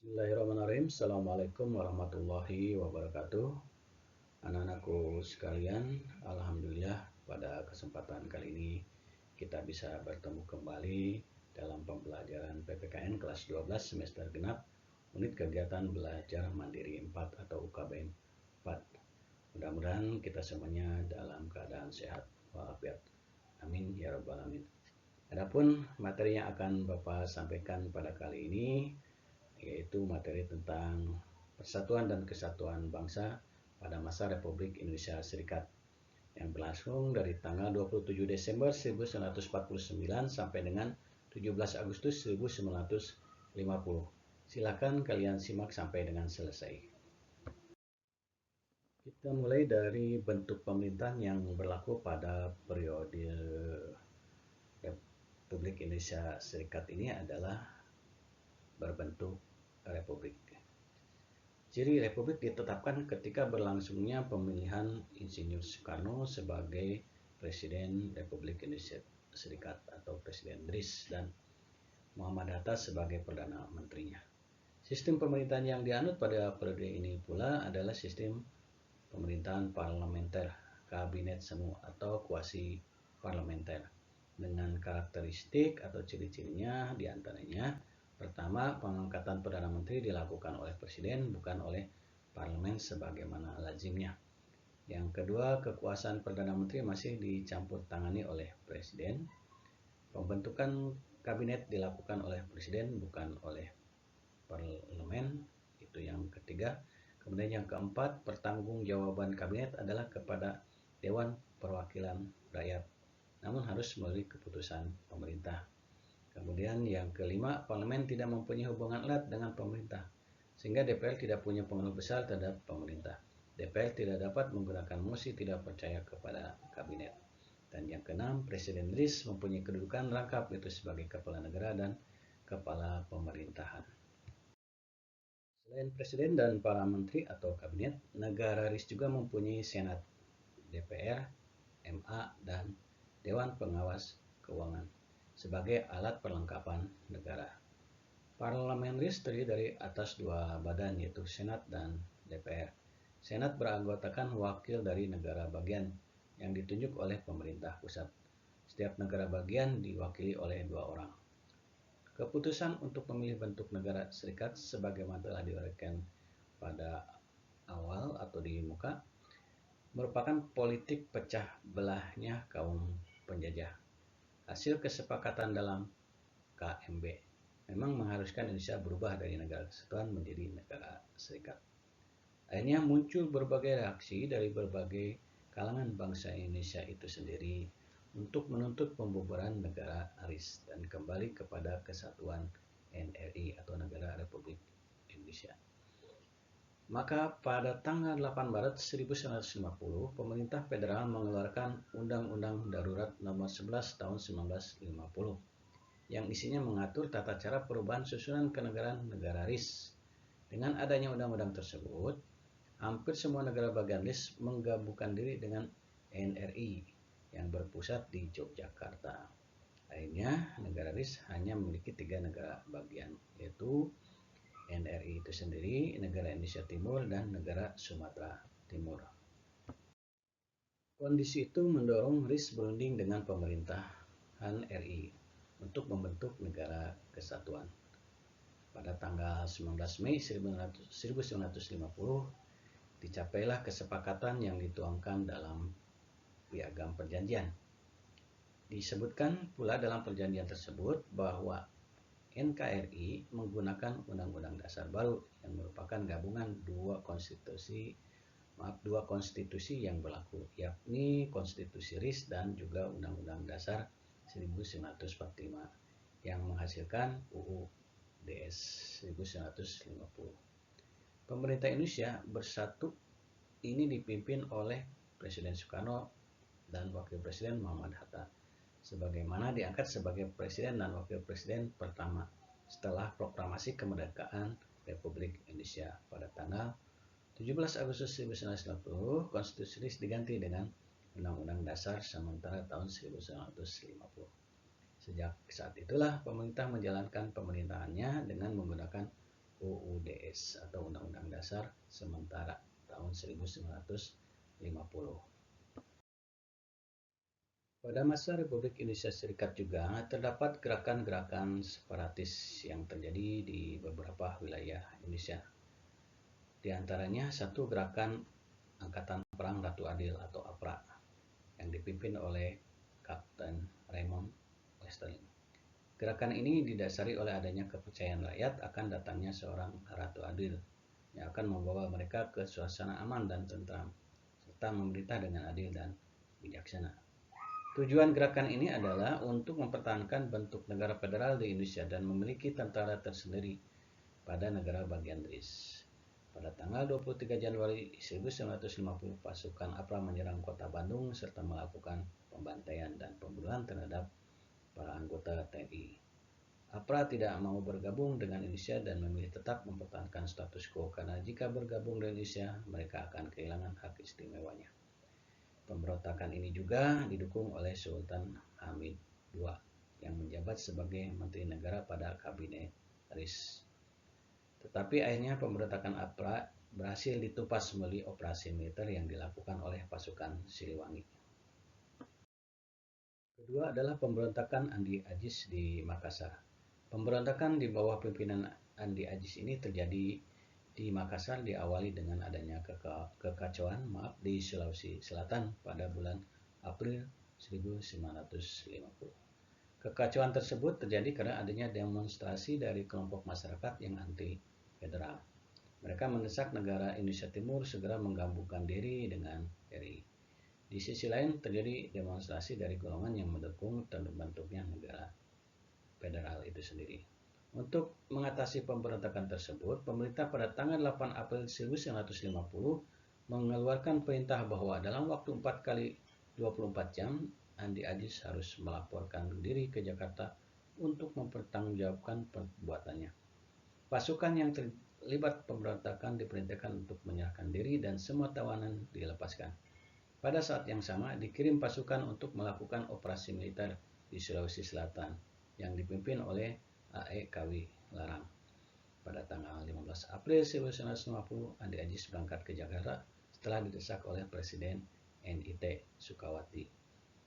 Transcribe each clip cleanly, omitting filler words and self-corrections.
Bismillahirrahmanirrahim. Assalamualaikum warahmatullahi wabarakatuh. Anak-anakku sekalian, alhamdulillah pada kesempatan kali ini kita bisa bertemu kembali dalam pembelajaran PPKN kelas 12 semester genap unit kegiatan belajar mandiri 4 atau UKBM 4. Mudah-mudahan kita semuanya dalam keadaan sehat walafiat. Amin ya rabbal alamin. Adapun materi yang akan Bapak sampaikan pada kali ini yaitu materi tentang persatuan dan kesatuan bangsa pada masa Republik Indonesia Serikat yang berlangsung dari tanggal 27 Desember 1949 sampai dengan 17 Agustus 1950. Silakan kalian simak sampai dengan selesai. Kita mulai dari bentuk pemerintahan yang berlaku pada periode Republik Indonesia Serikat ini adalah berbentuk republik. Ciri republik ditetapkan ketika berlangsungnya pemilihan Insinyur Soekarno sebagai Presiden Republik Indonesia Serikat atau Presiden DRIS dan Muhammad Hatta sebagai Perdana Menterinya. Sistem pemerintahan yang dianut pada periode ini pula adalah sistem pemerintahan parlementer, kabinet semu atau kuasi parlementer dengan karakteristik atau ciri-cirinya diantaranya: pertama, pengangkatan Perdana Menteri dilakukan oleh Presiden bukan oleh Parlemen sebagaimana lazimnya. Yang kedua, kekuasaan Perdana Menteri masih dicampur tangani oleh Presiden. Pembentukan kabinet dilakukan oleh Presiden bukan oleh Parlemen. Itu yang ketiga. Kemudian yang keempat, pertanggungjawaban kabinet adalah kepada Dewan Perwakilan Rakyat, namun harus melalui keputusan pemerintah. Kemudian yang kelima, parlemen tidak mempunyai hubungan erat dengan pemerintah, sehingga DPR tidak punya pengaruh besar terhadap pemerintah. DPR tidak dapat menggunakan mosi tidak percaya kepada kabinet. Dan yang keenam, Presiden DRIS mempunyai kedudukan rangkap, yaitu sebagai kepala negara dan kepala pemerintahan. Selain Presiden dan para menteri atau kabinet, negara RIS juga mempunyai Senat, DPR, MA, dan Dewan Pengawas Keuangan sebagai alat perlengkapan negara. Parlemen RIS terdiri dari atas dua badan, yaitu Senat dan DPR. Senat beranggotakan wakil dari negara bagian yang ditunjuk oleh pemerintah pusat. Setiap negara bagian diwakili oleh 2 orang. Keputusan untuk memilih bentuk negara serikat sebagaimana telah diuraikan pada awal atau di muka merupakan politik pecah belahnya kaum penjajah. Hasil kesepakatan dalam KMB memang mengharuskan Indonesia berubah dari negara kesatuan menjadi negara serikat. Akhirnya muncul berbagai reaksi dari berbagai kalangan bangsa Indonesia itu sendiri untuk menuntut pembubaran negara RIS dan kembali kepada kesatuan NRI atau Negara Republik Indonesia. Maka pada tanggal 8 Maret 1950, pemerintah federal mengeluarkan Undang-Undang Darurat Nomor 11 Tahun 1950 yang isinya mengatur tata cara perubahan susunan kenegaraan negara RIS. Dengan adanya undang-undang tersebut, hampir semua negara bagian RIS menggabungkan diri dengan NRI yang berpusat di Yogyakarta. Akhirnya, negara RIS hanya memiliki 3 negara bagian, yaitu NRI itu sendiri, negara Indonesia Timur, dan negara Sumatera Timur. Kondisi itu mendorong RIS berunding dengan pemerintahan RI untuk membentuk negara kesatuan. Pada tanggal 19 Mei 1950, dicapailah kesepakatan yang dituangkan dalam Piagam Perjanjian. Disebutkan pula dalam perjanjian tersebut bahwa NKRI menggunakan Undang-Undang Dasar baru yang merupakan gabungan dua konstitusi yang berlaku, yakni Konstitusi RIS dan juga Undang-Undang Dasar 1945 yang menghasilkan UU DS 1950. Pemerintah Indonesia bersatu ini dipimpin oleh Presiden Soekarno dan Wakil Presiden Muhammad Hatta, sebagaimana diangkat sebagai Presiden dan Wakil Presiden pertama setelah proklamasi kemerdekaan Republik Indonesia pada tanggal 17 Agustus 1950. Konstitusi RIS diganti dengan Undang-Undang Dasar sementara tahun 1950. Sejak saat itulah pemerintah menjalankan pemerintahannya dengan menggunakan UU Teks atau Undang-Undang Dasar sementara tahun 1950. Pada masa Republik Indonesia Serikat juga terdapat gerakan-gerakan separatis yang terjadi di beberapa wilayah Indonesia. Di antaranya satu gerakan Angkatan Perang Ratu Adil atau APRA yang dipimpin oleh Kapten Raymond Westerling. Gerakan ini didasari oleh adanya kepercayaan rakyat akan datangnya seorang Ratu Adil yang akan membawa mereka ke suasana aman dan tentram, serta memerintah dengan adil dan bijaksana. Tujuan gerakan ini adalah untuk mempertahankan bentuk negara federal di Indonesia dan memiliki tentara tersendiri pada negara bagian RIS. Pada tanggal 23 Januari 1950, pasukan APRA menyerang kota Bandung serta melakukan pembantaian dan pembunuhan terhadap para anggota TNI. APRA tidak mau bergabung dengan Indonesia dan memilih tetap mempertahankan status quo karena jika bergabung dengan Indonesia, mereka akan kehilangan hak istimewanya. Pemberontakan ini juga didukung oleh Sultan Hamid II yang menjabat sebagai Menteri Negara pada Kabinet RIS. Tetapi akhirnya pemberontakan APRA berhasil ditumpas melalui operasi militer yang dilakukan oleh pasukan Siliwangi. Kedua adalah pemberontakan Andi Ajis di Makassar. Pemberontakan di bawah pimpinan Andi Ajis ini terjadi di Makassar diawali dengan adanya kekacauan di Sulawesi Selatan pada bulan April 1950. Kekacauan tersebut terjadi karena adanya demonstrasi dari kelompok masyarakat yang anti-federal. Mereka mendesak negara Indonesia Timur segera menggabungkan diri dengan RI. Di sisi lain terjadi demonstrasi dari golongan yang mendukung terbentuknya negara federal itu sendiri. Untuk mengatasi pemberontakan tersebut, pemerintah pada tanggal 8 April 1950 mengeluarkan perintah bahwa dalam waktu 4 kali 24 jam, Andi Ajis harus melaporkan diri ke Jakarta untuk mempertanggungjawabkan perbuatannya. Pasukan yang terlibat pemberontakan diperintahkan untuk menyerahkan diri dan semua tawanan dilepaskan. Pada saat yang sama, dikirim pasukan untuk melakukan operasi militer di Sulawesi Selatan yang dipimpin oleh A.E. Kawi Larang. Pada tanggal 15 April 1950, Andi Ajis berangkat ke Jakarta setelah didesak oleh Presiden NIT Sukawati.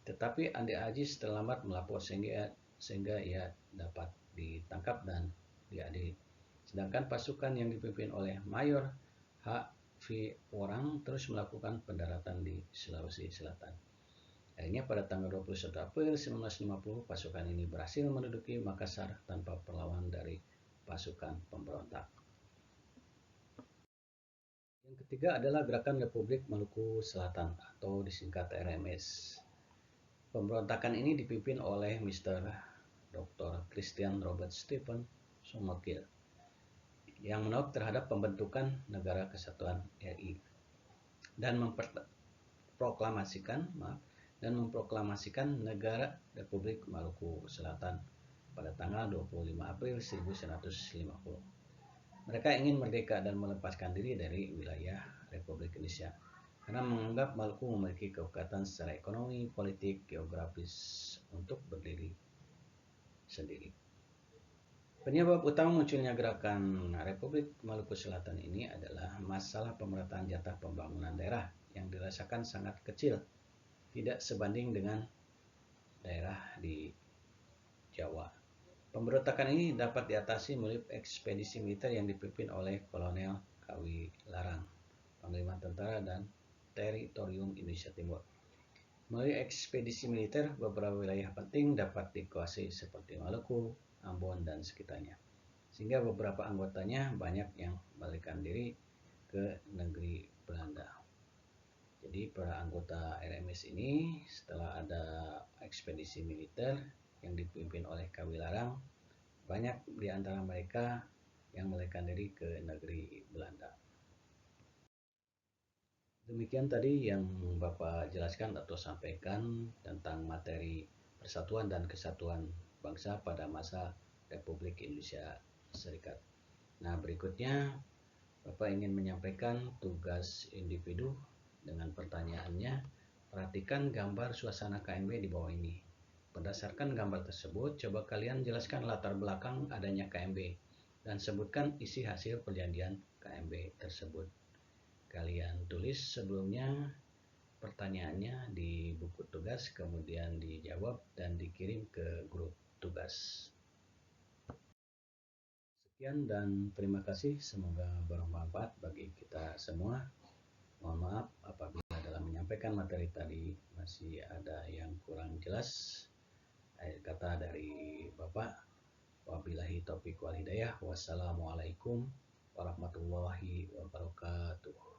Tetapi Andi Ajis terlambat melapor sehingga ia dapat ditangkap dan diadili. Sedangkan pasukan yang dipimpin oleh Mayor H.V. Worang terus melakukan pendaratan di Sulawesi Selatan. Akhirnya pada tanggal 21 April 1950, pasukan ini berhasil menduduki Makassar tanpa perlawanan dari pasukan pemberontak. Yang ketiga adalah Gerakan Republik Maluku Selatan atau disingkat RMS. Pemberontakan ini dipimpin oleh Mr. Dr. Christian Robert Stephen Somerville yang menolak terhadap pembentukan Negara Kesatuan RI dan memproklamasikan Negara Republik Maluku Selatan pada tanggal 25 April 1950. Mereka ingin merdeka dan melepaskan diri dari wilayah Republik Indonesia karena menganggap Maluku memiliki kekuatan secara ekonomi, politik, geografis untuk berdiri sendiri. Penyebab utama munculnya gerakan Republik Maluku Selatan ini adalah masalah pemerataan jatah pembangunan daerah yang dirasakan sangat kecil, tidak sebanding dengan daerah di Jawa. Pemberontakan ini dapat diatasi melalui ekspedisi militer yang dipimpin oleh Kolonel Kawi Larang, Panglima Tentara dan Teritorium Indonesia Timur. Melalui ekspedisi militer, beberapa wilayah penting dapat dikuasai seperti Maluku, Ambon, dan sekitarnya. Sehingga beberapa anggotanya banyak yang melarikan diri ke negeri Belanda. Jadi para anggota RMS ini setelah ada ekspedisi militer yang dipimpin oleh Kawi Larang, banyak di antara mereka yang melarikan diri ke negeri Belanda. Demikian tadi yang Bapak jelaskan atau sampaikan tentang materi persatuan dan kesatuan bangsa pada masa Republik Indonesia Serikat. Nah, berikutnya Bapak ingin menyampaikan tugas individu dengan pertanyaannya, perhatikan gambar suasana KMB di bawah ini. Berdasarkan gambar tersebut, coba kalian jelaskan latar belakang adanya KMB. dan sebutkan isi hasil perjanjian KMB tersebut. Kalian tulis sebelumnya pertanyaannya di buku tugas, kemudian dijawab dan dikirim ke grup tugas. Sekian dan terima kasih, semoga bermanfaat bagi kita semua. Mohon maaf apabila dalam menyampaikan materi tadi masih ada yang kurang jelas. Akhir kata dari Bapak, wabillahi taufiq wal hidayah. Wassalamualaikum warahmatullahi wabarakatuh.